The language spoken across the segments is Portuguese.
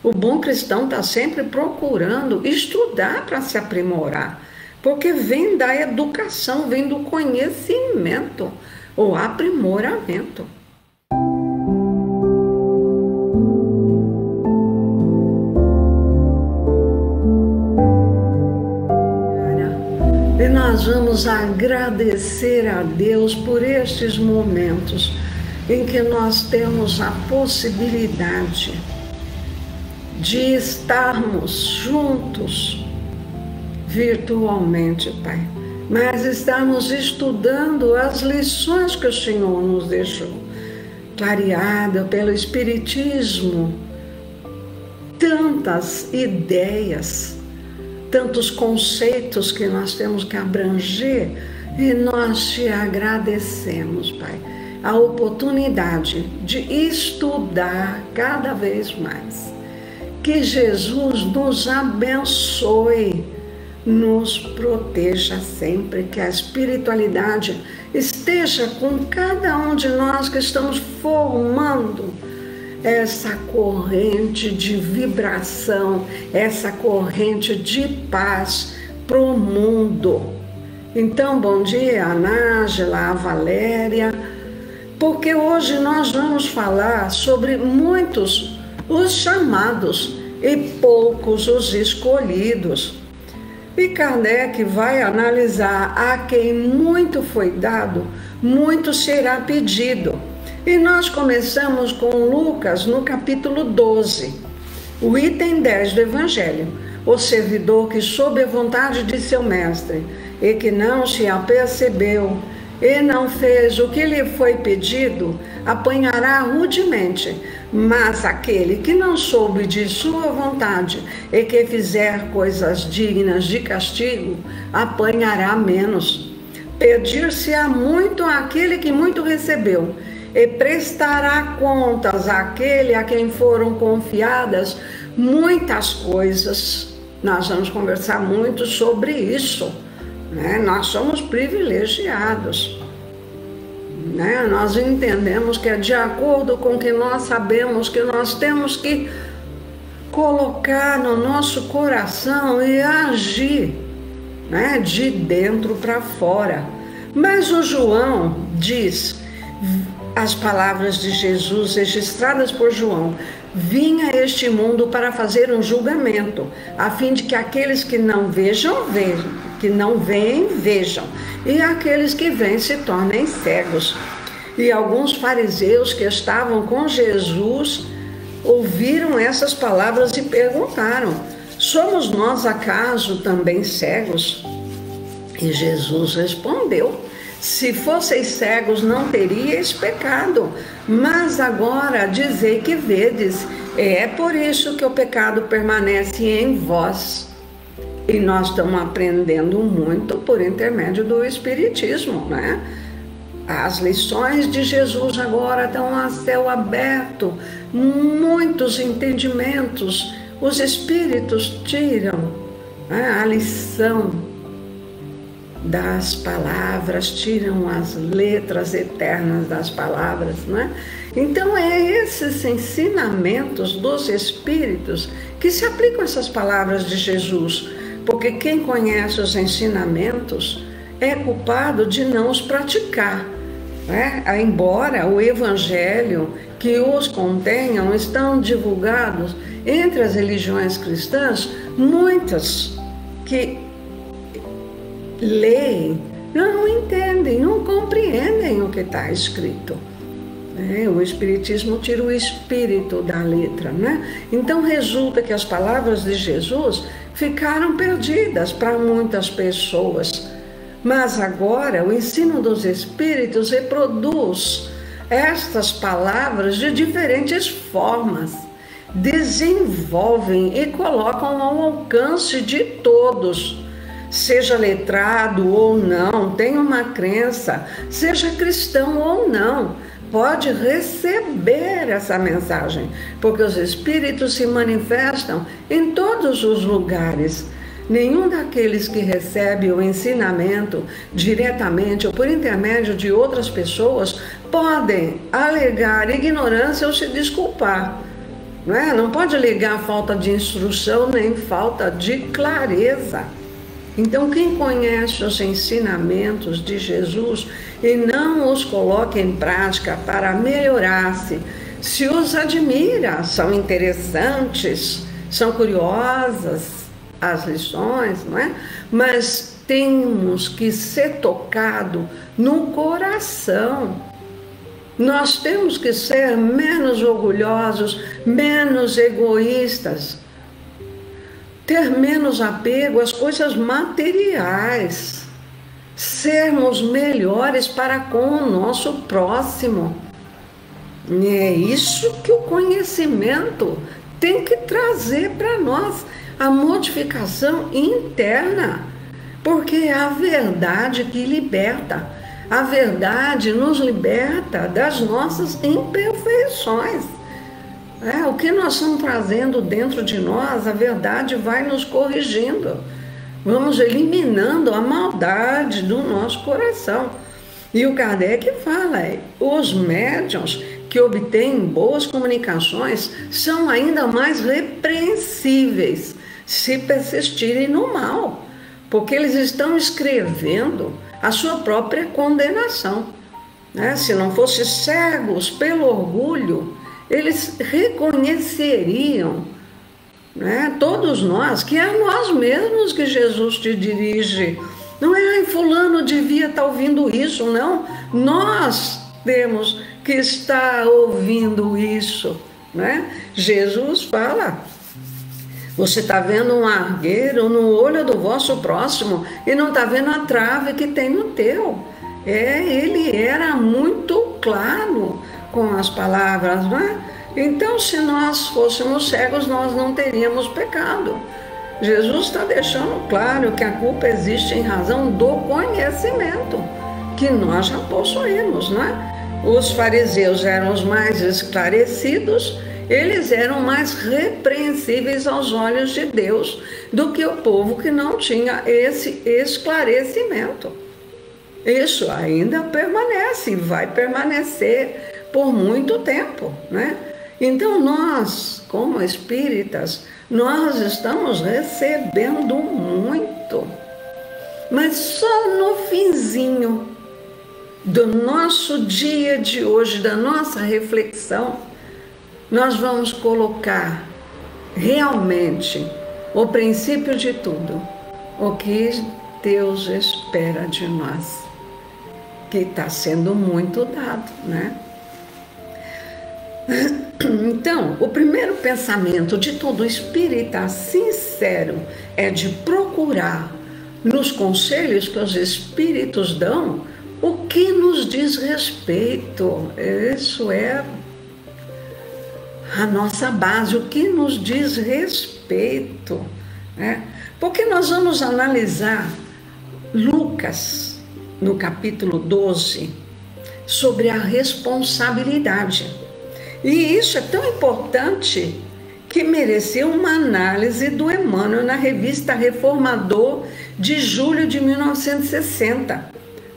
O bom cristão está sempre procurando estudar para se aprimorar, porque vem da educação, vem do conhecimento, o aprimoramento. E nós vamos agradecer a Deus por estes momentos em que nós temos a possibilidade de estarmos juntos virtualmente, Pai, mas estamos estudando as lições que o Senhor nos deixou, clareada pelo Espiritismo, tantas ideias, tantos conceitos que nós temos que abranger, e nós te agradecemos, Pai, a oportunidade de estudar cada vez mais. Que Jesus nos abençoe, nos proteja sempre, que a espiritualidade esteja com cada um de nós que estamos formando essa corrente de vibração, essa corrente de paz para o mundo. Então, bom dia, a Nájila, a Valéria, porque hoje nós vamos falar sobre muitos os chamados e poucos os escolhidos. E Kardec vai analisar: a quem muito foi dado, muito será pedido. E nós começamos com Lucas no capítulo 12, o item 10 do Evangelho. O servidor que soube a vontade de seu mestre e que não se apercebeu e não fez o que lhe foi pedido, apanhará rudemente. Mas aquele que não soube de sua vontade e que fizer coisas dignas de castigo, apanhará menos. Pedir-se-á muito àquele que muito recebeu, e prestará contas àquele a quem foram confiadas muitas coisas. Nós vamos conversar muito sobre isso, né? Nós somos privilegiados, né? Nós entendemos que é de acordo com o que nós sabemos que nós temos que colocar no nosso coração e agir, né? De dentro para fora. Mas o João diz, as palavras de Jesus registradas por João: vim a este mundo para fazer um julgamento, a fim de que aqueles que não vejam, vejam, que não veem, vejam, e aqueles que veem se tornem cegos. E alguns fariseus que estavam com Jesus ouviram essas palavras e perguntaram: somos nós acaso também cegos? E Jesus respondeu: se fosseis cegos, não teríeis pecado, mas agora dizei que vedes, é por isso que o pecado permanece em vós. E nós estamos aprendendo muito por intermédio do Espiritismo, né? As lições de Jesus agora estão a céu aberto, muitos entendimentos, os Espíritos tiram, né, a lição das palavras, tiram as letras eternas das palavras, né? Então é esses ensinamentos dos Espíritos que se aplicam a essas palavras de Jesus, porque quem conhece os ensinamentos é culpado de não os praticar, né? Embora o Evangelho que os contenham estão divulgados entre as religiões cristãs, muitas que leem, não entendem, não compreendem o que está escrito. O Espiritismo tira o espírito da letra, né? Então resulta que as palavras de Jesus ficaram perdidas para muitas pessoas. Mas agora o ensino dos Espíritos reproduz estas palavras de diferentes formas, desenvolvem e colocam ao alcance de todos. Seja letrado ou não, tenha uma crença, seja cristão ou não, pode receber essa mensagem, porque os Espíritos se manifestam em todos os lugares. Nenhum daqueles que recebe o ensinamento diretamente ou por intermédio de outras pessoas podem alegar ignorância ou se desculpar. não é? Não pode alegar falta de instrução nem falta de clareza. Então, quem conhece os ensinamentos de Jesus e não os coloca em prática para melhorar-se, se os admira, são interessantes, são curiosas as lições, não é? Mas temos que ser tocado no coração. Nós temos que ser menos orgulhosos, menos egoístas, ter menos apego às coisas materiais, sermos melhores para com o nosso próximo. É isso que o conhecimento tem que trazer para nós, a modificação interna, porque é a verdade que liberta. A verdade nos liberta das nossas imperfeições. O que nós estamos trazendo dentro de nós, a verdade vai nos corrigindo. Vamos eliminando a maldade do nosso coração. E o Kardec fala, os médiuns que obtêm boas comunicações são ainda mais repreensíveis se persistirem no mal, porque eles estão escrevendo a sua própria condenação. Se não fossem cegos pelo orgulho, eles reconheceriam, todos nós, que é nós mesmos que Jesus te dirige. Não é, fulano devia estar ouvindo isso, não. Nós temos que estar ouvindo isso, Jesus fala, você está vendo um argueiro no olho do vosso próximo e não está vendo a trave que tem no teu. Ele era muito claro com as palavras, Então, se nós fôssemos cegos, nós não teríamos pecado. Jesus está deixando claro que a culpa existe em razão do conhecimento que nós já possuímos, Os fariseus eram os mais esclarecidos, eles eram mais repreensíveis aos olhos de Deus do que o povo que não tinha esse esclarecimento. Isso ainda permanece e vai permanecer por muito tempo, Então nós, como espíritas, nós estamos recebendo muito, mas só no finzinho do nosso dia de hoje, da nossa reflexão, nós vamos colocar realmente o princípio de tudo, o que Deus espera de nós, que está sendo muito dado, Então, o primeiro pensamento de todo espírita sincero é de procurar, nos conselhos que os espíritos dão, o que nos diz respeito. Isso é a nossa base, o que nos diz respeito, Porque nós vamos analisar Lucas, no capítulo 12, sobre a responsabilidade. E isso é tão importante que mereceu uma análise do Emmanuel na revista Reformador de julho de 1960.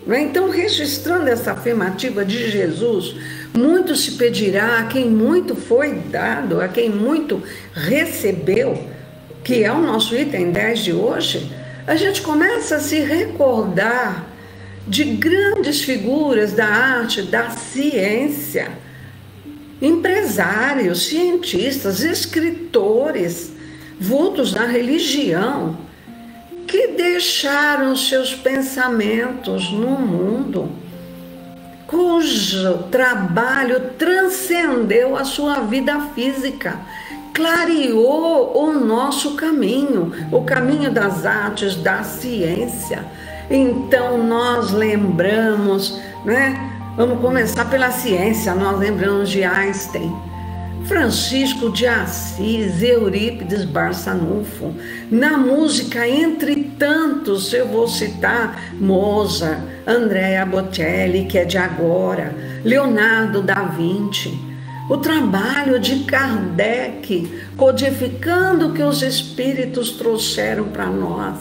Então, registrando essa afirmativa de Jesus, muito se pedirá a quem muito foi dado, a quem muito recebeu, que é o nosso item 10 de hoje, a gente começa a se recordar de grandes figuras da arte, da ciência, empresários, cientistas, escritores, vultos da religião, que deixaram seus pensamentos no mundo, cujo trabalho transcendeu a sua vida física, clareou o nosso caminho, o caminho das artes, da ciência. Então nós lembramos, Vamos começar pela ciência, nós lembramos de Einstein, Francisco de Assis, Eurípides Barçanufo. Na música, entre tantos, eu vou citar Mozart, Andrea Bocelli, que é de agora, Leonardo da Vinci. O trabalho de Kardec, codificando o que os espíritos trouxeram para nós.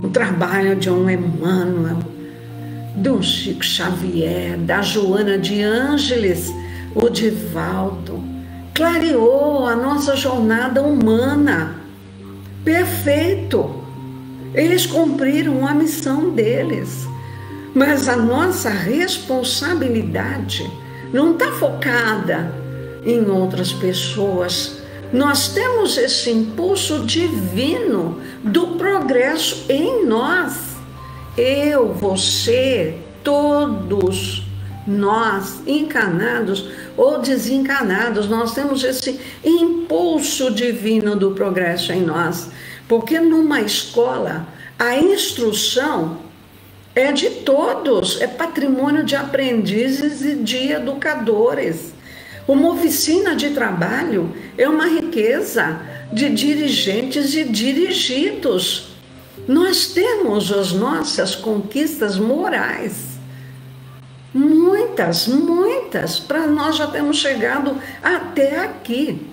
O trabalho de um Emmanuel, do Chico Xavier, da Joana de Ângeles, o Divaldo, clareou a nossa jornada humana. Perfeito. Eles cumpriram a missão deles. Mas a nossa responsabilidade não está focada em outras pessoas. Nós temos esse impulso divino do progresso em nós. Eu, você, todos nós, encarnados ou desencarnados, nós temos esse impulso divino do progresso em nós. Porque numa escola, a instrução é de todos, é patrimônio de aprendizes e de educadores. Uma oficina de trabalho é uma riqueza de dirigentes e dirigidos. Nós temos as nossas conquistas morais. Muitas, para nós já temos chegado até aqui.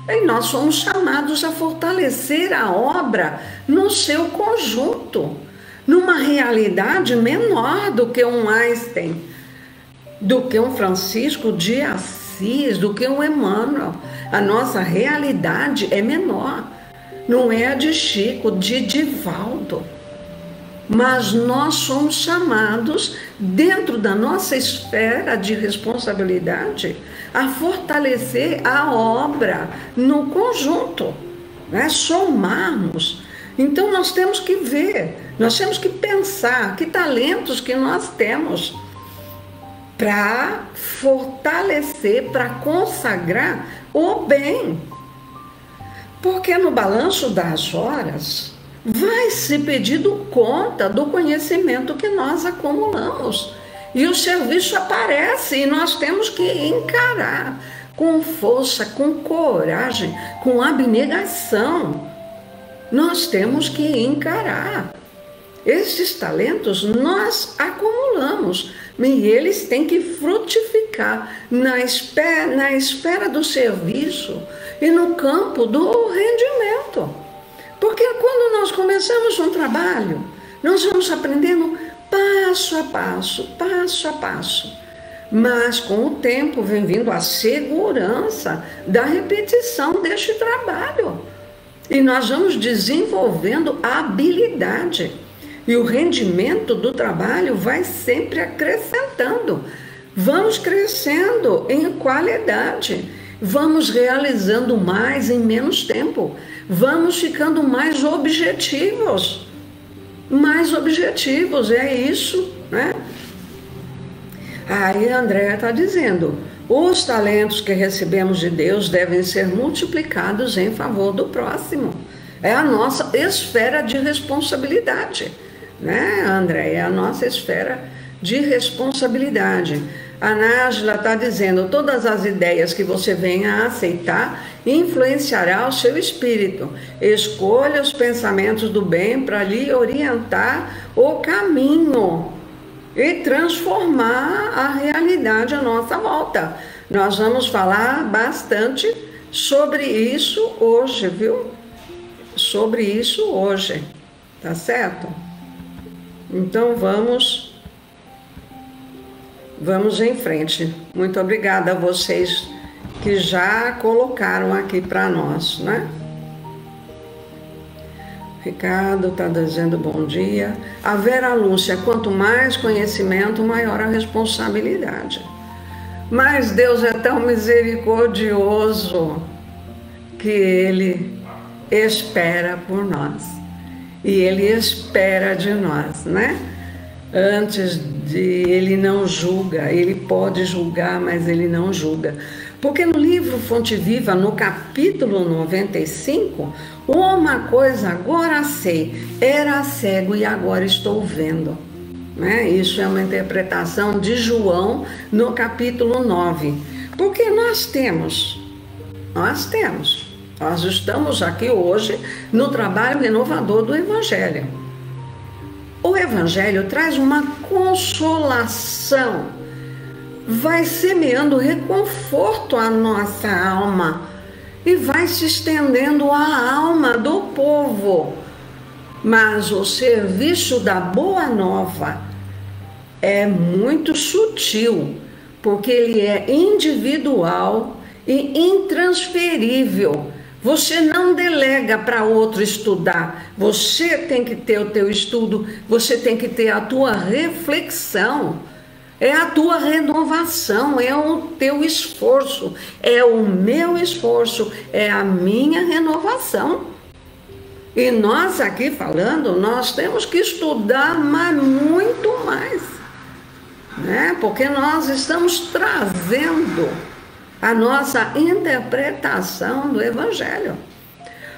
E nós somos chamados a fortalecer a obra no seu conjunto, numa realidade menor do que um Einstein, do que um Francisco de Assis, do que um Emmanuel. A nossa realidade é menor, não é a de Chico, de Divaldo. Mas nós somos chamados, dentro da nossa esfera de responsabilidade, a fortalecer a obra no conjunto, né? Somarmos. Então nós temos que ver, nós temos que pensar que talentos que nós temos para fortalecer, para consagrar o bem. Porque no balanço das horas vai ser pedido conta do conhecimento que nós acumulamos. E o serviço aparece e nós temos que encarar com força, com coragem, com abnegação. Nós temos que encarar. Esses talentos nós acumulamos e eles têm que frutificar na esfera do serviço e no campo do rendimento. Porque quando nós começamos um trabalho, nós vamos aprendendo passo a passo. Mas com o tempo vem vindo a segurança da repetição deste trabalho. E nós vamos desenvolvendo a habilidade. E o rendimento do trabalho vai sempre acrescentando. Vamos crescendo em qualidade. Vamos realizando mais em menos tempo. Vamos ficando mais objetivos. É isso, né? Aí a Andréa está dizendo, os talentos que recebemos de Deus devem ser multiplicados em favor do próximo. É a nossa esfera de responsabilidade, né, Andréa? É a nossa esfera de responsabilidade. A Nájila está dizendo, todas as ideias que você venha a aceitar influenciará o seu espírito. Escolha os pensamentos do bem para lhe orientar o caminho e transformar a realidade à nossa volta. Nós vamos falar bastante sobre isso hoje, viu? Sobre isso hoje, tá certo? Então vamos em frente. Muito obrigada a vocês que já colocaram aqui para nós, né? Ricardo está dizendo bom dia. A Vera Lúcia, quanto mais conhecimento, maior a responsabilidade. Mas Deus é tão misericordioso que Ele espera por nós. E Ele espera de nós, né? Antes de Ele não julga, Ele pode julgar, mas Ele não julga. Porque no livro Fonte Viva, no capítulo 95, uma coisa agora sei, era cego e agora estou vendo. Né? Isso é uma interpretação de João no capítulo 9. Porque nós estamos aqui hoje no trabalho renovador do Evangelho. O Evangelho traz uma consolação, vai semeando reconforto à nossa alma e vai se estendendo à alma do povo. Mas o serviço da Boa Nova é muito sutil, porque ele é individual e intransferível. Você não delega para outro estudar. Você tem que ter o teu estudo, você tem que ter a tua reflexão. É a tua renovação, é o teu esforço, é o meu esforço, é a minha renovação. E nós aqui falando, nós temos que estudar muito mais, né? Porque nós estamos trazendo a nossa interpretação do Evangelho.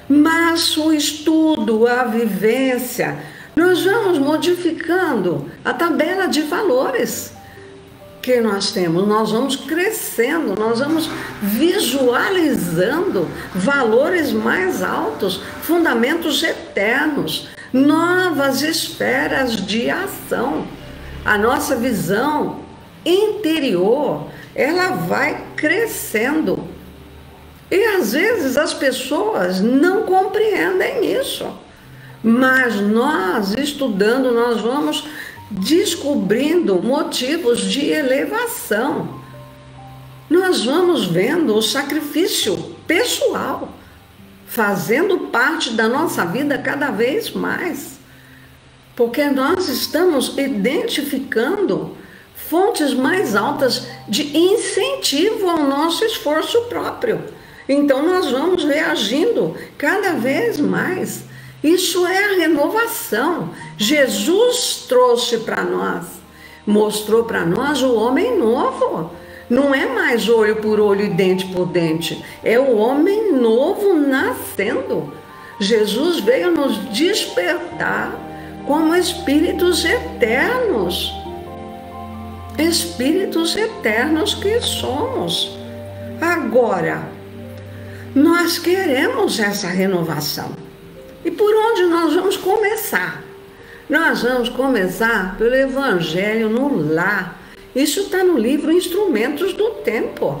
Mas o estudo, a vivência, nós vamos modificando a tabela de valores que nós temos, nós vamos crescendo, nós vamos visualizando valores mais altos, fundamentos eternos, novas esferas de ação. A nossa visão interior, ela vai crescendo. E às vezes as pessoas não compreendem isso. Mas nós, estudando, nós vamos descobrindo motivos de elevação. Nós vamos vendo o sacrifício pessoal fazendo parte da nossa vida cada vez mais. Porque nós estamos identificando fontes mais altas de incentivo ao nosso esforço próprio. Então nós vamos reagindo cada vez mais. Isso é a renovação. Jesus trouxe para nós, mostrou para nós o homem novo. Não é mais olho por olho e dente por dente. É o homem novo nascendo. Jesus veio nos despertar como espíritos eternos. Espíritos eternos que somos. Agora, nós queremos essa renovação. E por onde nós vamos começar? Nós vamos começar pelo Evangelho no lar. Isso está no livro Instrumentos do Tempo.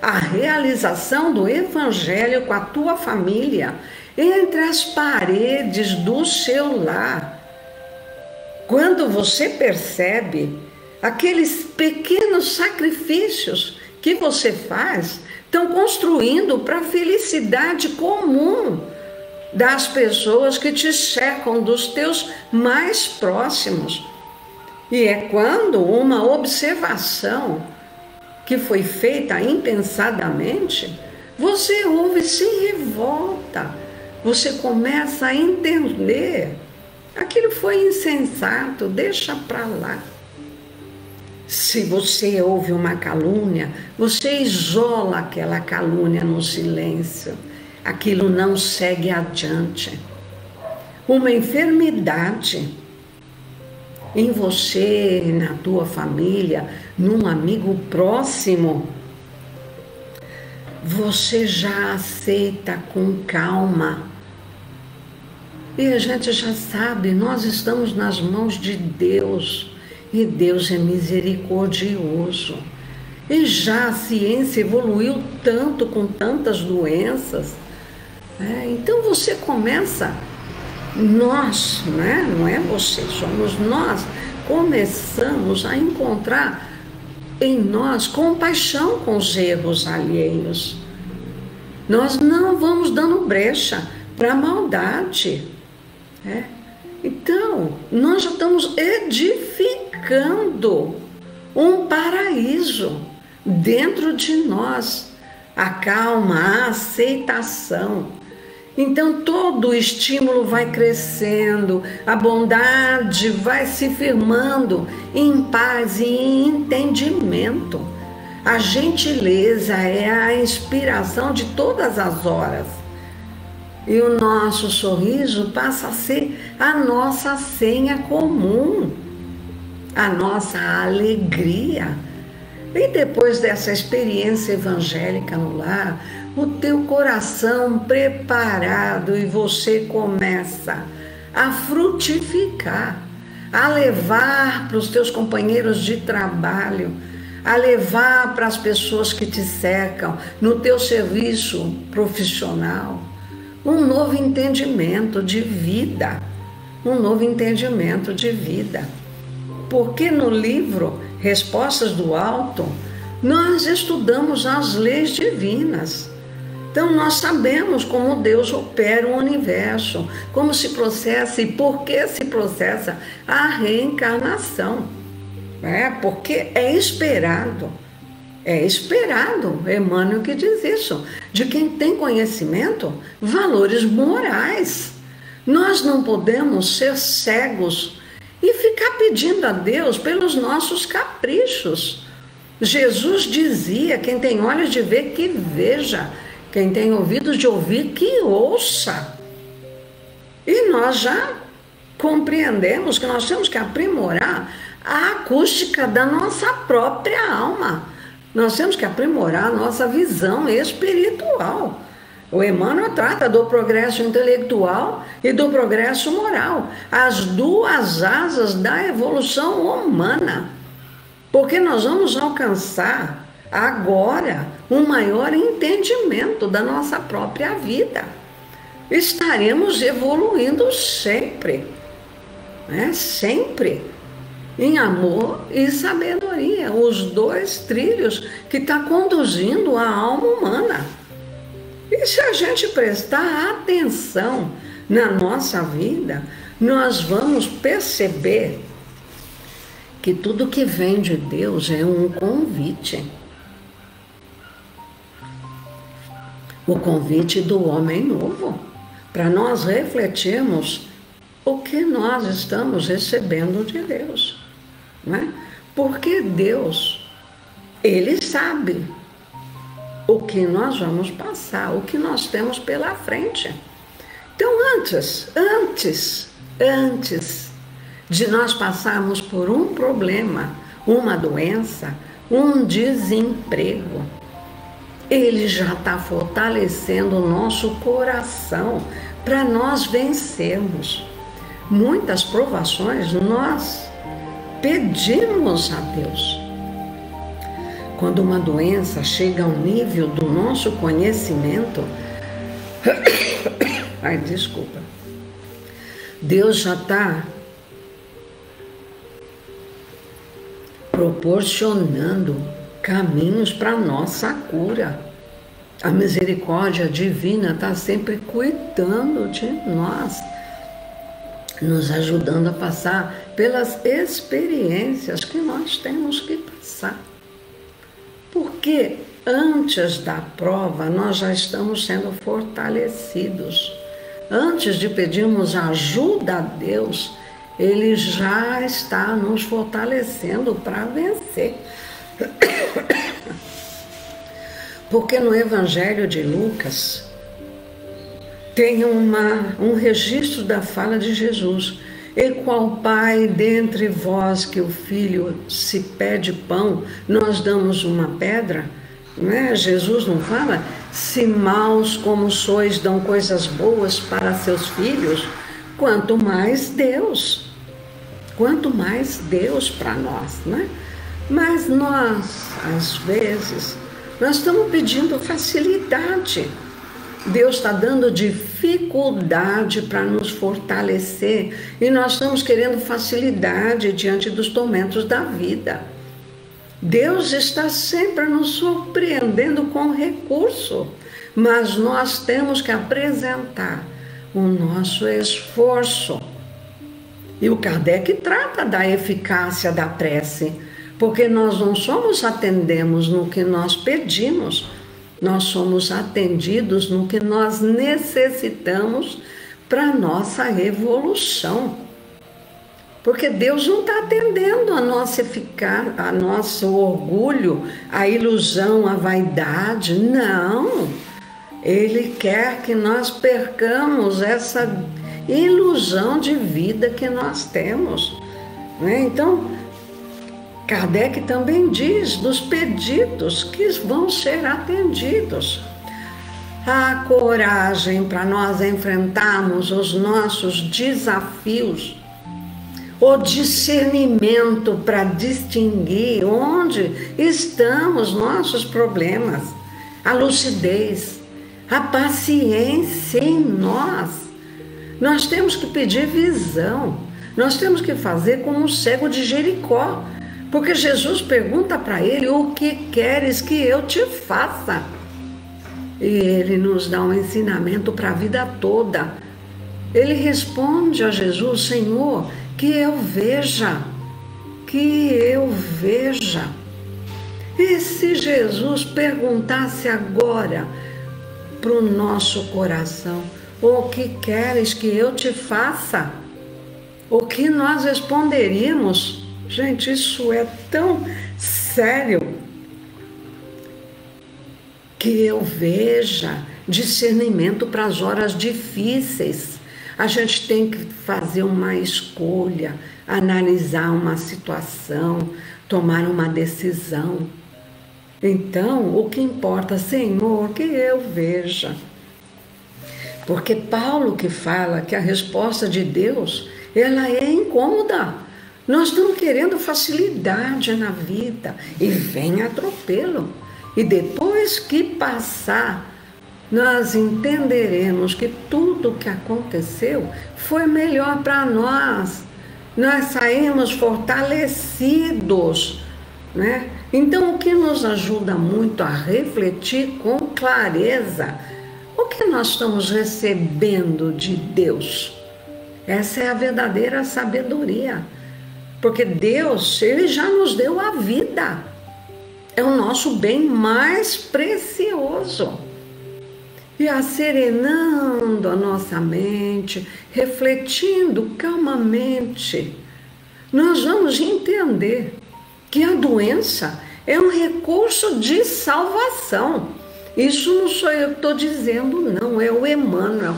A realização do Evangelho com a tua família, entre as paredes do seu lar. Quando você percebe aqueles pequenos sacrifícios que você faz, estão construindo para a felicidade comum das pessoas que te cercam, dos teus mais próximos. E é quando uma observação que foi feita impensadamente, você ouve e se revolta. Você começa a entender. Aquilo foi insensato, deixa para lá. Se você ouve uma calúnia, você isola aquela calúnia no silêncio. Aquilo não segue adiante. Uma enfermidade em você, na tua família, num amigo próximo, você já aceita com calma. E a gente já sabe, nós estamos nas mãos de Deus, e Deus é misericordioso. E já a ciência evoluiu tanto com tantas doenças. Então você começa, nós, né? Não é você, somos nós, começamos a encontrar em nós compaixão com os erros alheios. Nós não vamos dando brecha para a maldade. Então, nós já estamos edificando um paraíso dentro de nós. A calma, a aceitação. Então todo o estímulo vai crescendo, a bondade vai se firmando em paz e em entendimento. A gentileza é a inspiração de todas as horas. E o nosso sorriso passa a ser a nossa senha comum, a nossa alegria. E depois dessa experiência evangélica no lar, o teu coração preparado e você começa a frutificar, a levar para os teus companheiros de trabalho, a levar para as pessoas que te cercam, no teu serviço profissional, um novo entendimento de vida, um novo entendimento de vida. Porque no livro Respostas do Alto, Nós estudamos as leis divinas. Então, nós sabemos como Deus opera o universo, como se processa e por que se processa a reencarnação. Porque é esperado. É esperado, Emmanuel que diz isso, de quem tem conhecimento, valores morais. Nós não podemos ser cegos e ficar pedindo a Deus pelos nossos caprichos. Jesus dizia: quem tem olhos de ver, que veja, quem tem ouvidos de ouvir, que ouça. E nós já compreendemos que nós temos que aprimorar a acústica da nossa própria alma. Nós temos que aprimorar a nossa visão espiritual. O Emmanuel trata do progresso intelectual e do progresso moral, as duas asas da evolução humana. Porque nós vamos alcançar agora um maior entendimento da nossa própria vida. Estaremos evoluindo sempre, sempre. Em amor e sabedoria, os dois trilhos que estão conduzindo a alma humana. E se a gente prestar atenção na nossa vida, nós vamos perceber que tudo que vem de Deus é um convite. O convite do homem novo, para nós refletirmos o que nós estamos recebendo de Deus. Porque Deus, Ele sabe o que nós vamos passar, o que nós temos pela frente. Então, antes de nós passarmos por um problema, uma doença, um desemprego, Ele já está fortalecendo o nosso coração para nós vencermos. Muitas provações nós pedimos a Deus. Quando uma doença chega ao nível do nosso conhecimento, Deus já está proporcionando caminhos para nossa cura. A misericórdia divina está sempre cuidando de nós, nos ajudando a passar pelas experiências que nós temos que passar. Porque antes da prova nós já estamos sendo fortalecidos. Antes de pedirmos ajuda a Deus, Ele já está nos fortalecendo para vencer. Porque no Evangelho de Lucas tem um registro da fala de Jesus. E qual pai dentre vós que o filho se pede pão, nós damos uma pedra? Jesus não fala: se maus como sois dão coisas boas para seus filhos, quanto mais Deus para nós, Mas nós, às vezes, nós estamos pedindo facilidade. Deus está dando dificuldade para nos fortalecer e nós estamos querendo facilidade diante dos tormentos da vida. Deus está sempre nos surpreendendo com recurso, mas nós temos que apresentar o nosso esforço. E o Kardec trata da eficácia da prece, porque nós não somos atendemos no que nós pedimos, nós somos atendidos no que nós necessitamos para a nossa evolução. Porque Deus não está atendendo a nosso orgulho, a ilusão, a vaidade, não. Ele quer que nós percamos essa ilusão de vida que nós temos. Então, Kardec também diz dos pedidos que vão ser atendidos. A coragem para nós enfrentarmos os nossos desafios, o discernimento para distinguir onde estão os nossos problemas, a lucidez, a paciência em nós. Nós temos que pedir visão, nós temos que fazer como o cego de Jericó. Porque Jesus pergunta para ele: o que queres que eu te faça? E ele nos dá um ensinamento para a vida toda. Ele responde a Jesus: Senhor, que eu veja, que eu veja. E se Jesus perguntasse agora para o nosso coração: o que queres que eu te faça? O que nós responderíamos? Gente, isso é tão sério. Que eu veja, discernimento para as horas difíceis. A gente tem que fazer uma escolha, analisar uma situação, tomar uma decisão. Então, o que importa, Senhor, que eu veja. Porque Paulo que fala que a resposta de Deus, ela é incômoda. Nós estamos querendo facilidade na vida e vem atropelo. E depois que passar, nós entenderemos que tudo o que aconteceu foi melhor para nós. Nós saímos fortalecidos, né? Então, o que nos ajuda muito a refletir com clareza, o que nós estamos recebendo de Deus? Essa é a verdadeira sabedoria. Porque Deus, Ele já nos deu a vida. É o nosso bem mais precioso. E serenando a nossa mente, refletindo calmamente, nós vamos entender que a doença é um recurso de salvação. Isso não sou eu que estou dizendo, não, é o Emmanuel.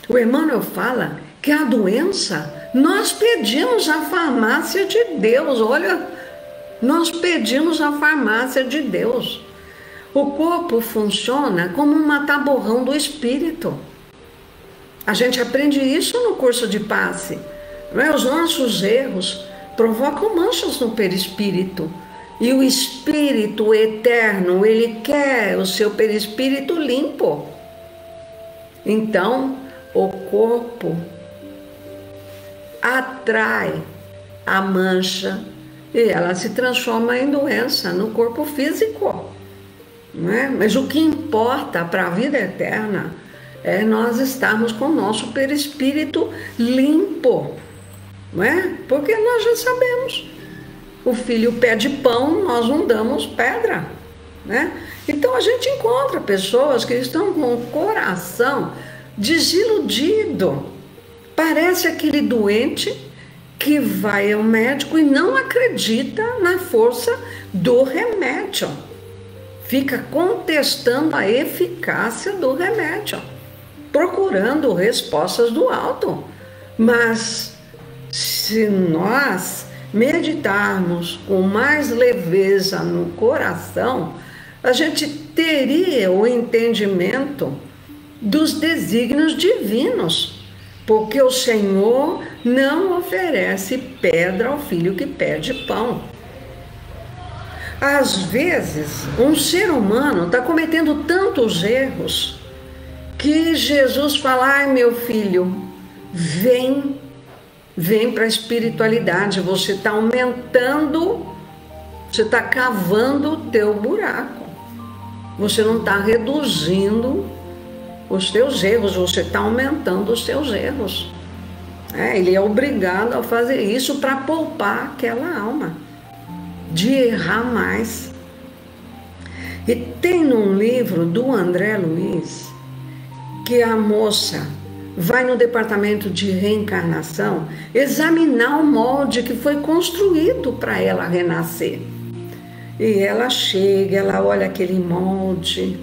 O Emmanuel fala que a doença, nós pedimos a farmácia de Deus. Olha, nós pedimos a farmácia de Deus. O corpo funciona como um mata-borrão do espírito. A gente aprende isso no curso de passe. Não é? Os nossos erros provocam manchas no perispírito. E o espírito eterno, ele quer o seu perispírito limpo. Então, o corpo atrai a mancha e ela se transforma em doença no corpo físico, não é? Mas o que importa para a vida eterna é nós estarmos com o nosso perispírito limpo, não é? Porque nós já sabemos, o filho pede pão, nós não damos pedra, né? Então a gente encontra pessoas que estão com o coração desiludido. Parece aquele doente que vai ao médico e não acredita na força do remédio. Fica contestando a eficácia do remédio, procurando respostas do alto. Mas se nós meditarmos com mais leveza no coração, a gente teria o entendimento dos desígnios divinos. Porque o Senhor não oferece pedra ao filho que pede pão. Às vezes, um ser humano está cometendo tantos erros que Jesus fala: ai, meu filho, vem para a espiritualidade, você está aumentando, você está cavando o teu buraco. Você não está reduzindo os teus erros, você está aumentando os teus erros. Ele é obrigado a fazer isso para poupar aquela alma de errar mais. E tem num livro do André Luiz que a moça vai no departamento de reencarnação examinar o molde que foi construído para ela renascer. E ela chega, ela olha aquele molde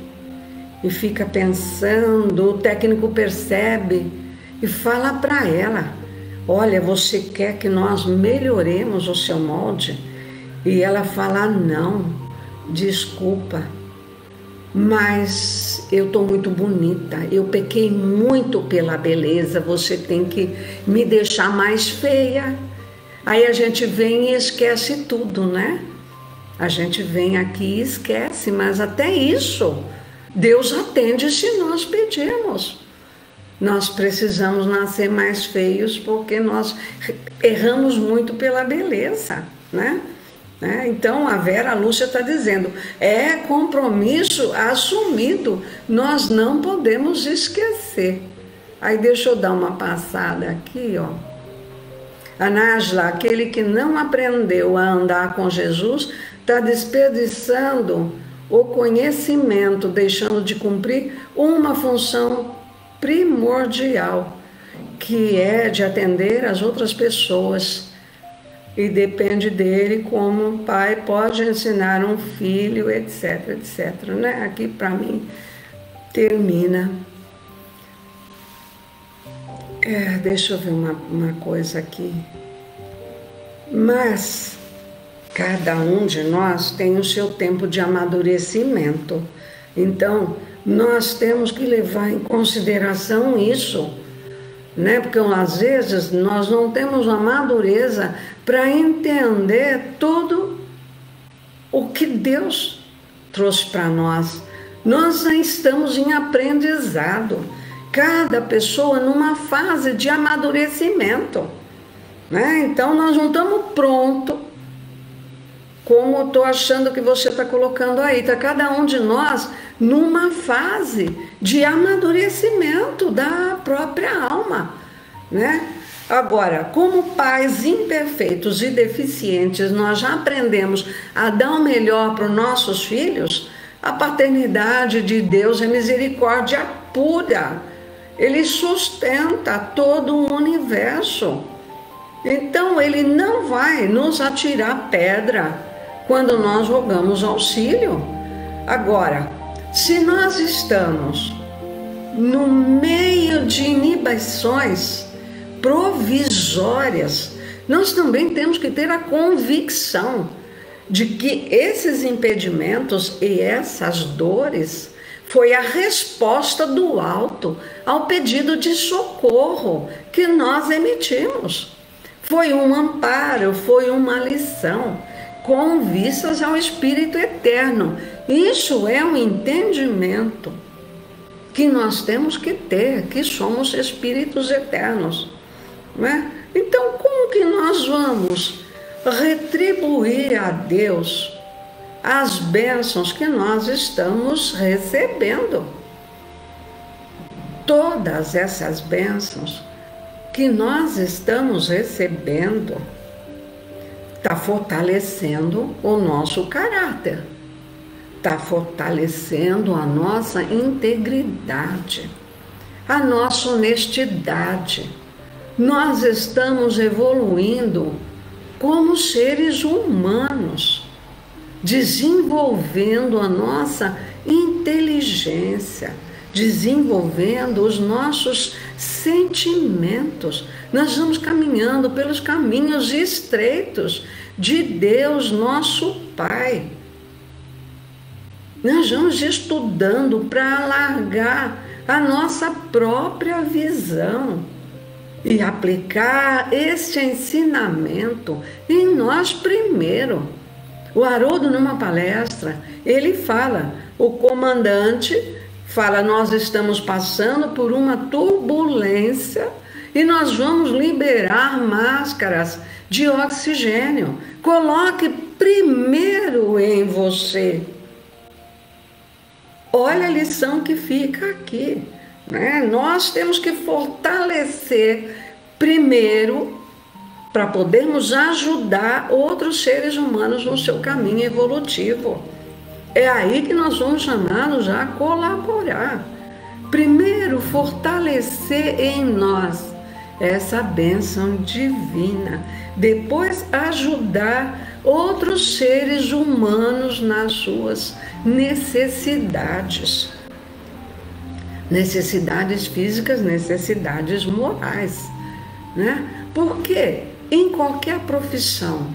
e fica pensando, o técnico percebe e fala para ela: olha, você quer que nós melhoremos o seu molde? E ela fala: não, desculpa, mas eu estou muito bonita, eu pequei muito pela beleza, você tem que me deixar mais feia. Aí a gente vem e esquece tudo, né? A gente vem aqui e esquece, mas até isso Deus atende se nós pedirmos. Nós precisamos nascer mais feios porque nós erramos muito pela beleza, né? né? Então a Vera Lúcia está dizendo, é compromisso assumido, nós não podemos esquecer. Aí deixa eu dar uma passada aqui, ó. A Nájila, aquele que não aprendeu a andar com Jesus, está desperdiçando o conhecimento, deixando de cumprir uma função primordial, que é de atender as outras pessoas. E depende dele como um pai pode ensinar um filho, etc, etc, né? Aqui para mim termina. Deixa eu ver uma coisa aqui. Mas cada um de nós tem o seu tempo de amadurecimento. Então, nós temos que levar em consideração isso, né? Porque às vezes nós não temos a madureza para entender tudo o que Deus trouxe para nós. Nós estamos em aprendizado, cada pessoa numa fase de amadurecimento, né? Então nós não estamos prontos, como eu estou achando que você está colocando aí. Está cada um de nós numa fase de amadurecimento da própria alma, né? Agora, como pais imperfeitos e deficientes, nós já aprendemos a dar o melhor para os nossos filhos. A paternidade de Deus é misericórdia pura. Ele sustenta todo o universo. Então, Ele não vai nos atirar pedra quando nós rogamos auxílio. Agora, se nós estamos no meio de inibições provisórias, nós também temos que ter a convicção de que esses impedimentos e essas dores foi a resposta do alto ao pedido de socorro que nós emitimos. Foi um amparo, foi uma lição, com vistas ao Espírito Eterno. Isso é um entendimento que nós temos que ter, que somos espíritos eternos, não é? Então, como que nós vamos retribuir a Deus as bênçãos que nós estamos recebendo? Todas essas bênçãos que nós estamos recebendo está fortalecendo o nosso caráter, está fortalecendo a nossa integridade, a nossa honestidade. Nós estamos evoluindo como seres humanos, desenvolvendo a nossa inteligência, desenvolvendo os nossos sentimentos. Nós vamos caminhando pelos caminhos estreitos de Deus, nosso Pai. Nós vamos estudando para alargar a nossa própria visão e aplicar este ensinamento em nós primeiro. O Haroldo, numa palestra, ele fala, o comandante fala, nós estamos passando por uma turbulência e nós vamos liberar máscaras de oxigênio. Coloque primeiro em você. Olha a lição que fica aqui, né? Nós temos que fortalecer primeiro para podermos ajudar outros seres humanos no seu caminho evolutivo. É aí que nós vamos chamá-los a colaborar. Primeiro, fortalecer em nós essa bênção divina. Depois, ajudar outros seres humanos nas suas necessidades. Necessidades físicas, necessidades morais, né? Porque em qualquer profissão,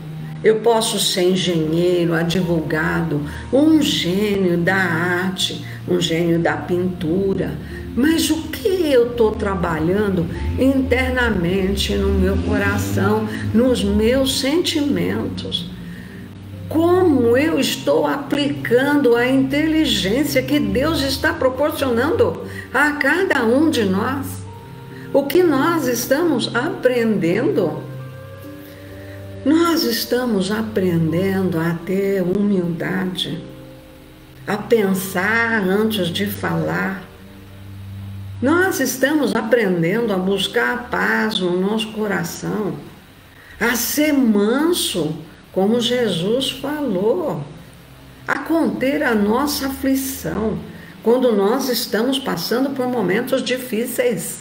eu posso ser engenheiro, advogado, um gênio da arte, um gênio da pintura, mas o que eu estou trabalhando internamente no meu coração, nos meus sentimentos? Como eu estou aplicando a inteligência que Deus está proporcionando a cada um de nós? O que nós estamos aprendendo? Nós estamos aprendendo a ter humildade, a pensar antes de falar. Nós estamos aprendendo a buscar a paz no nosso coração, a ser manso, como Jesus falou, a conter a nossa aflição quando nós estamos passando por momentos difíceis.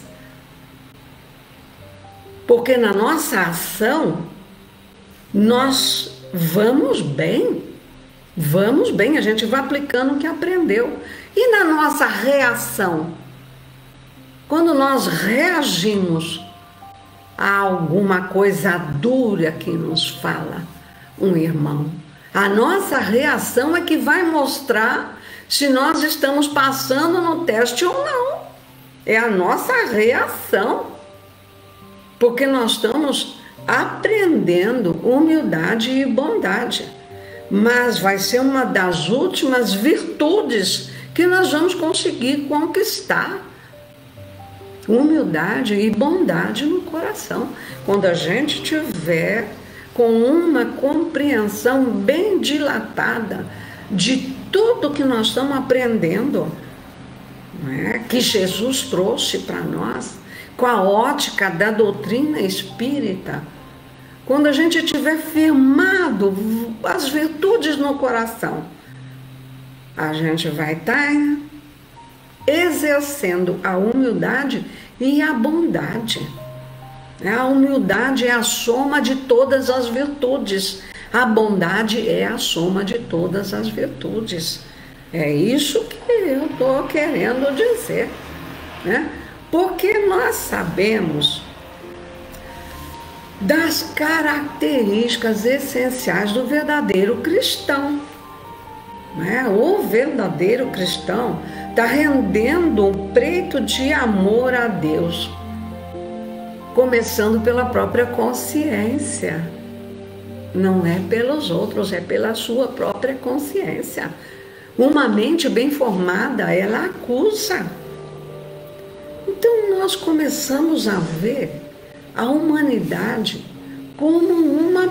Porque na nossa ação, nós vamos bem, a gente vai aplicando o que aprendeu. E na nossa reação, quando nós reagimos a alguma coisa dura que nos fala um irmão, a nossa reação é que vai mostrar se nós estamos passando no teste ou não. É a nossa reação. Porque nós estamos aprendendo humildade e bondade. Mas vai ser uma das últimas virtudes que nós vamos conseguir conquistar. Humildade e bondade no coração. Quando a gente tiver com uma compreensão bem dilatada de tudo que nós estamos aprendendo, né, que Jesus trouxe para nós, com a ótica da doutrina espírita, quando a gente tiver firmado as virtudes no coração, a gente vai estar exercendo a humildade e a bondade. A humildade é a soma de todas as virtudes, a bondade é a soma de todas as virtudes. É isso que eu estou querendo dizer, né? Porque nós sabemos das características essenciais do verdadeiro cristão, né? O verdadeiro cristão está rendendo um preito de amor a Deus, começando pela própria consciência. Não é pelos outros, é pela sua própria consciência. Uma mente bem formada, ela acusa. Então nós começamos a ver a humanidade como uma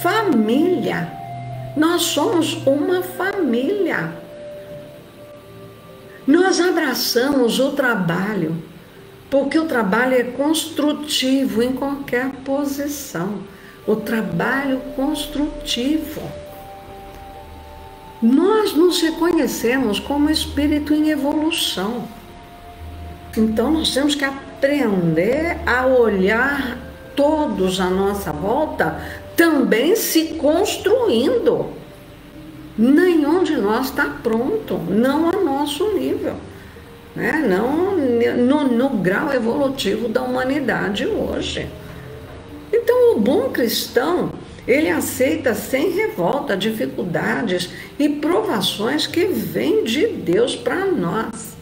família. Nós somos uma família. Nós abraçamos o trabalho, porque o trabalho é construtivo em qualquer posição. O trabalho construtivo. Nós nos reconhecemos como espírito em evolução. Então nós temos que aprender a olhar todos à nossa volta também se construindo. Nenhum de nós está pronto, não a nosso nível, né? Não no grau evolutivo da humanidade hoje. Então o bom cristão, ele aceita sem revolta dificuldades e provações que vêm de Deus para nós.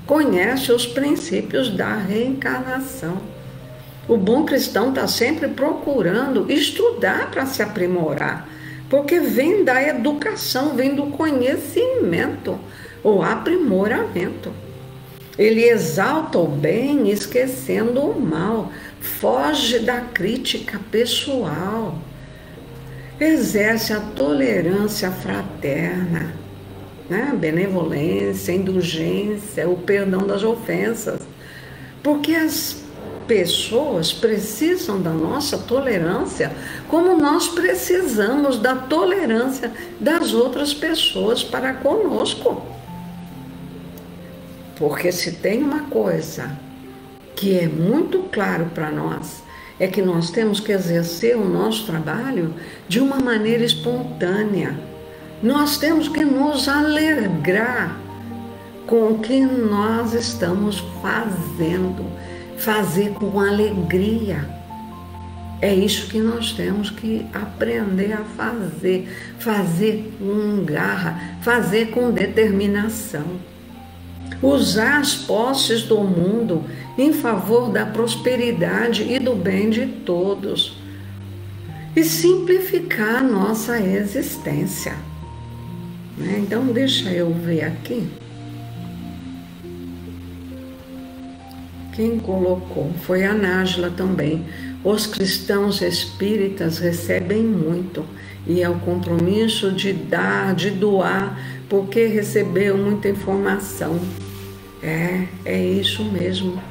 Conhece os princípios da reencarnação. O bom cristão está sempre procurando estudar para se aprimorar, porque vem da educação, vem do conhecimento, o aprimoramento. Ele exalta o bem esquecendo o mal, foge da crítica pessoal, exerce a tolerância fraterna, né? Benevolência, indulgência, o perdão das ofensas, porque as pessoas precisam da nossa tolerância como nós precisamos da tolerância das outras pessoas para conosco. Porque se tem uma coisa que é muito claro para nós, é que nós temos que exercer o nosso trabalho de uma maneira espontânea. Nós temos que nos alegrar com o que nós estamos fazendo, fazer com alegria. É isso que nós temos que aprender a fazer, fazer com garra, fazer com determinação. Usar as posses do mundo em favor da prosperidade e do bem de todos. E simplificar a nossa existência. Então, deixa eu ver aqui. Quem colocou? Foi a Nájila também. os cristãos espíritas recebem muito, e é o compromisso de dar, de doar, porque recebeu muita informação. É isso mesmo,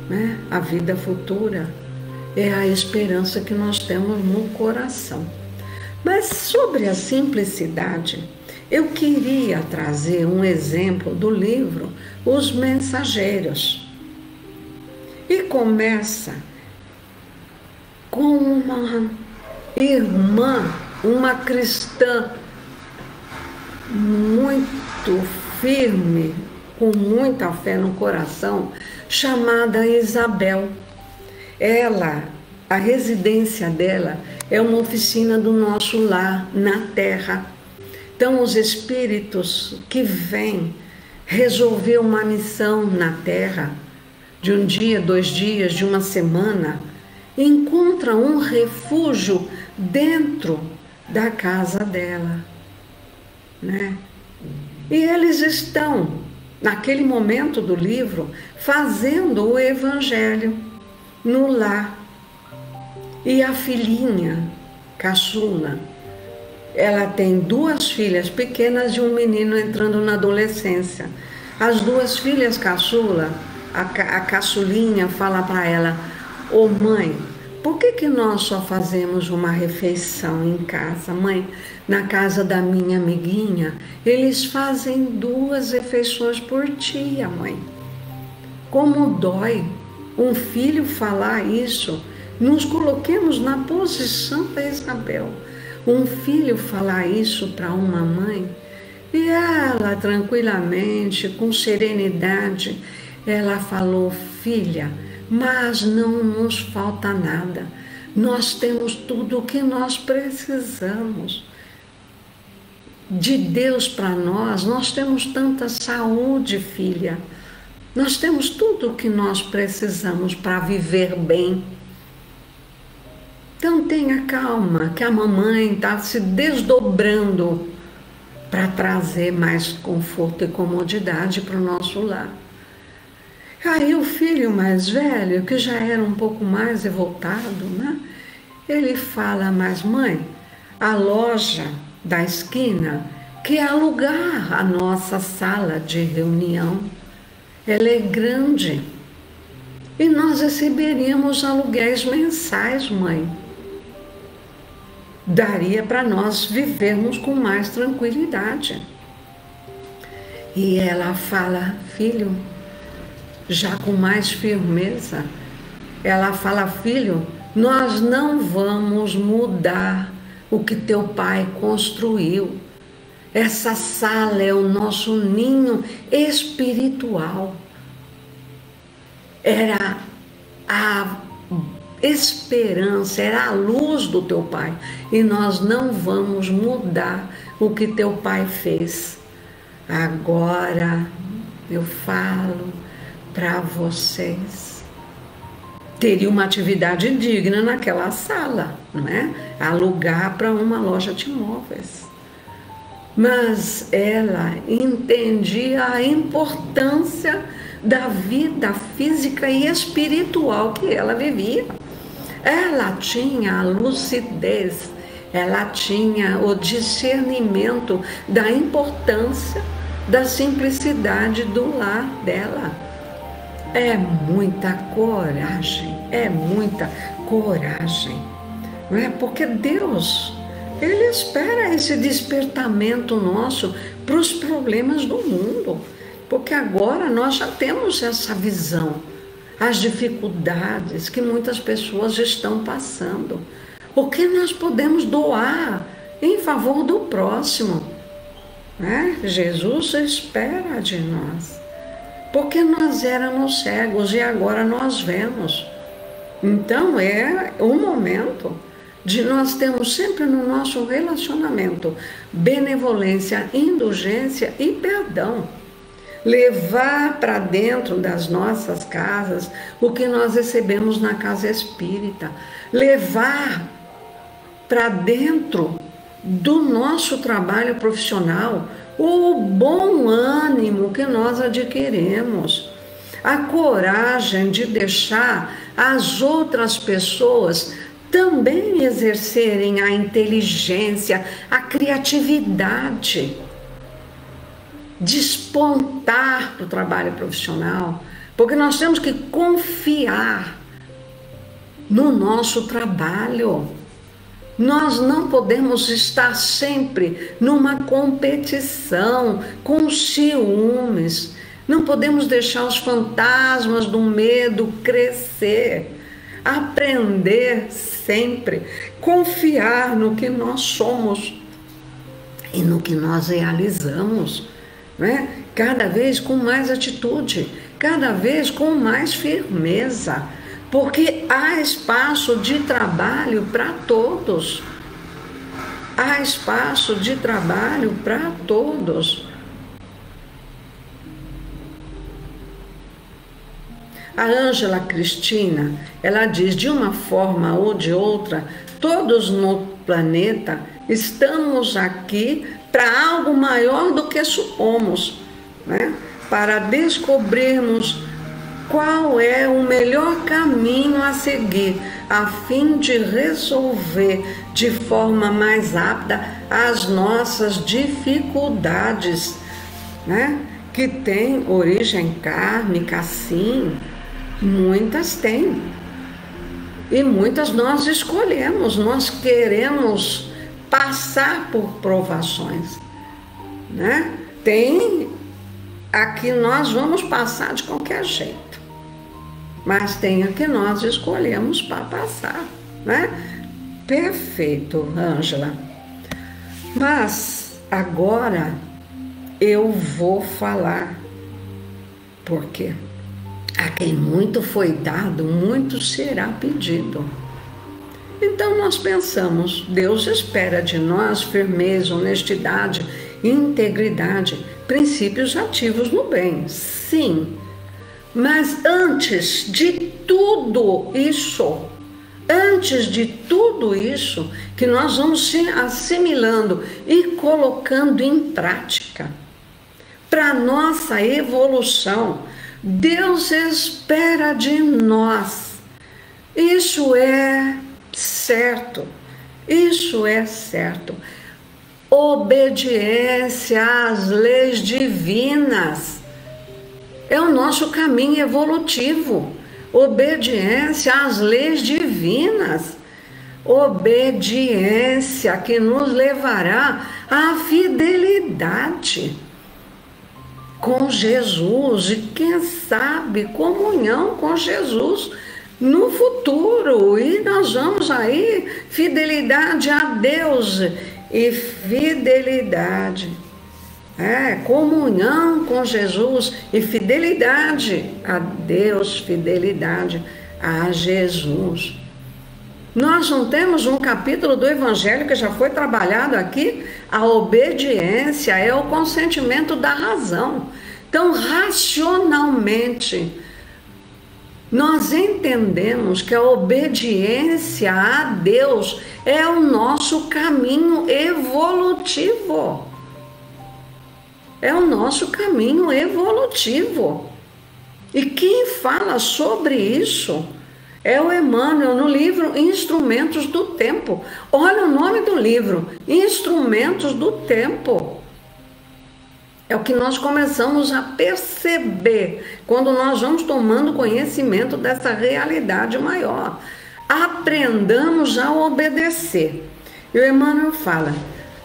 né? A vida futura é a esperança que nós temos no coração. Mas sobre a simplicidade, eu queria trazer um exemplo do livro Os Mensageiros. E começa com uma irmã, uma cristã muito firme, com muita fé no coração, chamada Isabel. A residência dela é uma oficina do nosso lar na terra. Então, os espíritos que vêm resolver uma missão na terra, de um dia, 2 dias, de uma semana, encontram um refúgio dentro da casa dela, né? E eles estão, naquele momento do livro, fazendo o evangelho no lar. E a filhinha caçula, ela tem 2 filhas pequenas e um menino entrando na adolescência. As 2 filhas caçula, a caçulinha fala para ela: ô mãe, por que nós só fazemos uma refeição em casa? Mãe, na casa da minha amiguinha, eles fazem 2 refeições por dia, mãe. Como dói um filho falar isso. Nos coloquemos na posição da Isabel. Um filho falar isso para uma mãe, e ela tranquilamente, com serenidade, ela falou: filha, mas não nos falta nada. Nós temos tudo o que nós precisamos. De Deus para nós temos tanta saúde, filha. Nós temos tudo o que nós precisamos para viver bem. Então tenha calma, que a mamãe está se desdobrando para trazer mais conforto e comodidade para o nosso lar. Aí o filho mais velho, que já era um pouco mais revoltado, né? Ele fala: mas mãe, a loja da esquina quer alugar a nossa sala de reunião. Ela é grande e nós receberíamos aluguéis mensais, mãe. Daria para nós vivermos com mais tranquilidade. E ela fala: filho, já com mais firmeza, ela fala: filho, nós não vamos mudar o que teu pai construiu. Essa sala é o nosso ninho espiritual. Era a esperança, era a luz do teu pai. E nós não vamos mudar o que teu pai fez. Agora eu falo para vocês: teria uma atividade digna naquela sala, não é? Alugar para uma loja de imóveis. Mas ela entendia a importância da vida física e espiritual que ela vivia. Ela tinha a lucidez, ela tinha o discernimento da importância da simplicidade do lar dela. É muita coragem, não é? Porque Deus, Ele espera esse despertamento nosso para os problemas do mundo, porque agora nós já temos essa visão, as dificuldades que muitas pessoas estão passando. O que nós podemos doar em favor do próximo, né? Jesus espera de nós, porque nós éramos cegos e agora nós vemos. Então é um momento de nós termos sempre no nosso relacionamento benevolência, indulgência e perdão. Levar para dentro das nossas casas o que nós recebemos na casa espírita. Levar para dentro do nosso trabalho profissional o bom ânimo que nós adquirimos. A coragem de deixar as outras pessoas também exercerem a inteligência, a criatividade, despontar para o trabalho profissional, porque nós temos que confiar no nosso trabalho. Nós não podemos estar sempre numa competição, com ciúmes. Não podemos deixar os fantasmas do medo crescer. Aprender sempre, confiar no que nós somos e no que nós realizamos, né? Cada vez com mais atitude, cada vez com mais firmeza, porque há espaço de trabalho para todos. Há espaço de trabalho para todos. A Ângela Cristina, ela diz, de uma forma ou de outra, todos no planeta estamos aqui para algo maior do que supomos, né? Para descobrirmos qual é o melhor caminho a seguir, a fim de resolver de forma mais rápida as nossas dificuldades, né? Que têm origem kármica, sim. Muitas têm, e muitas nós escolhemos, nós queremos passar por provações, né? Tem a que nós vamos passar de qualquer jeito, mas tem a que nós escolhemos para passar, né? Perfeito, Ângela. Mas agora eu vou falar, por quê? A quem muito foi dado, muito será pedido. Então nós pensamos, Deus espera de nós firmeza, honestidade, integridade, princípios ativos no bem, sim. Mas antes de tudo isso, que nós vamos se assimilando e colocando em prática, para nossa evolução, Deus espera de nós. Isso é certo. Isso é certo. Obediência às leis divinas é o nosso caminho evolutivo. Obediência às leis divinas. Obediência que nos levará à fidelidade com Jesus e, quem sabe, comunhão com Jesus no futuro. E nós vamos aí, fidelidade a Deus e fidelidade, comunhão com Jesus e fidelidade a Deus, fidelidade a Jesus. Nós não temos um capítulo do Evangelho que já foi trabalhado aqui? A obediência é o consentimento da razão. Então, racionalmente, nós entendemos que a obediência a Deus é o nosso caminho evolutivo. É o nosso caminho evolutivo. E quem fala sobre isso é o Emmanuel, no livro Instrumentos do Tempo. Olha o nome do livro, Instrumentos do Tempo. É o que nós começamos a perceber quando nós vamos tomando conhecimento dessa realidade maior. Aprendamos a obedecer. E o Emmanuel fala,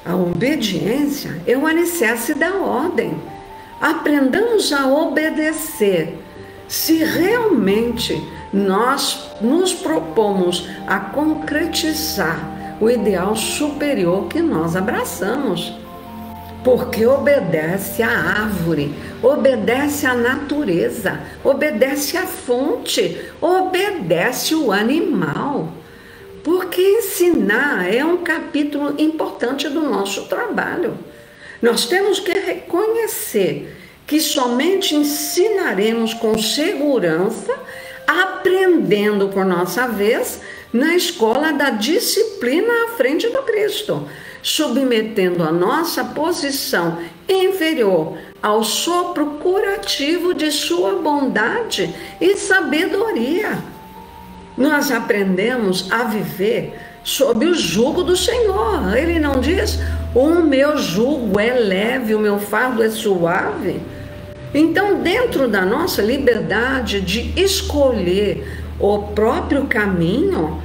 a obediência é o alicerce da ordem. Aprendamos a obedecer. Se realmente nós nos propomos a concretizar o ideal superior que nós abraçamos, porque obedece à árvore, obedece à natureza, obedece à fonte, obedece o animal, porque ensinar é um capítulo importante do nosso trabalho. Nós temos que reconhecer que somente ensinaremos com segurança, aprendendo por nossa vez, na escola da disciplina à frente do Cristo, submetendo a nossa posição inferior ao sopro curativo de sua bondade e sabedoria. Nós aprendemos a viver sob o jugo do Senhor. Ele não diz: o meu jugo é leve, o meu fardo é suave. Então, dentro da nossa liberdade de escolher o próprio caminho,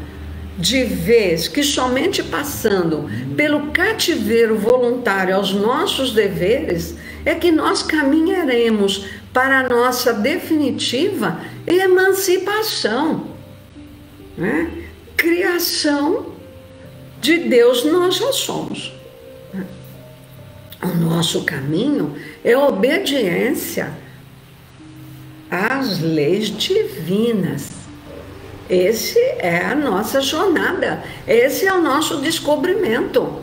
de vez que somente passando pelo cativeiro voluntário aos nossos deveres, é que nós caminharemos para a nossa definitiva emancipação, né? Criação de Deus nós já somos. O nosso caminho é obediência às leis divinas. Esse é a nossa jornada, esse é o nosso descobrimento.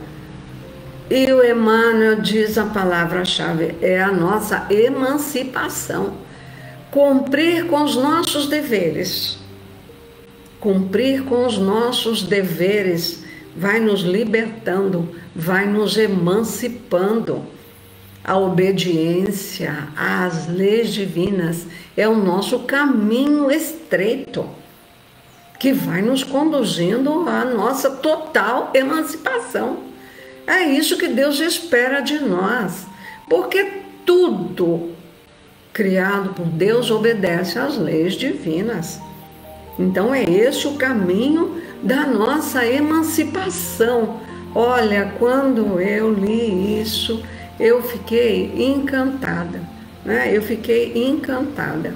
E o Emmanuel diz a palavra-chave, é a nossa emancipação. Cumprir com os nossos deveres. Cumprir com os nossos deveres vai nos libertando, vai nos emancipando. A obediência às leis divinas é o nosso caminho estreito, que vai nos conduzindo à nossa total emancipação. É isso que Deus espera de nós, porque tudo criado por Deus obedece às leis divinas. Então é esse o caminho da nossa emancipação. Olha, quando eu li isso, eu fiquei encantada, né? Eu fiquei encantada.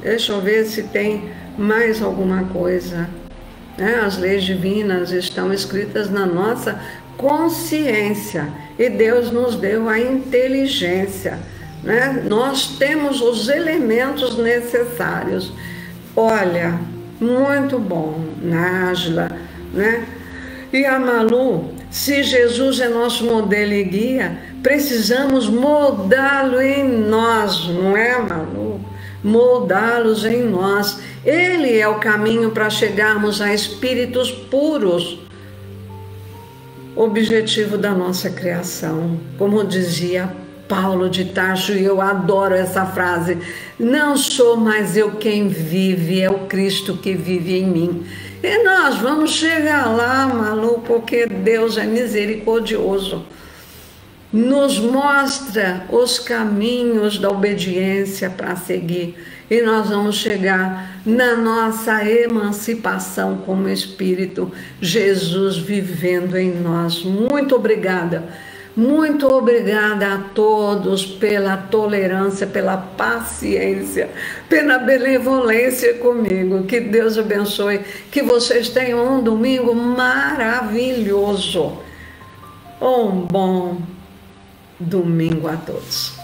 Deixa eu ver se tem mais alguma coisa, né? As leis divinas estão escritas na nossa consciência e Deus nos deu a inteligência, né? Nós temos os elementos necessários. Olha, muito bom, Nájila, né? E a Malu, se Jesus é nosso modelo e guia, precisamos moldá-lo em nós, não é, Malu? Moldá-los em nós. Ele é o caminho para chegarmos a espíritos puros, objetivo da nossa criação. Como dizia Paulo de Tarso, e eu adoro essa frase: não sou mais eu quem vive, é o Cristo que vive em mim. E nós vamos chegar lá, Malu, porque Deus é misericordioso. Nos mostra os caminhos da obediência para seguir. E nós vamos chegar na nossa emancipação como espírito, Jesus vivendo em nós. Muito obrigada. Muito obrigada a todos pela tolerância, pela paciência, pela benevolência comigo. Que Deus abençoe, que vocês tenham um domingo maravilhoso. Um bom domingo a todos.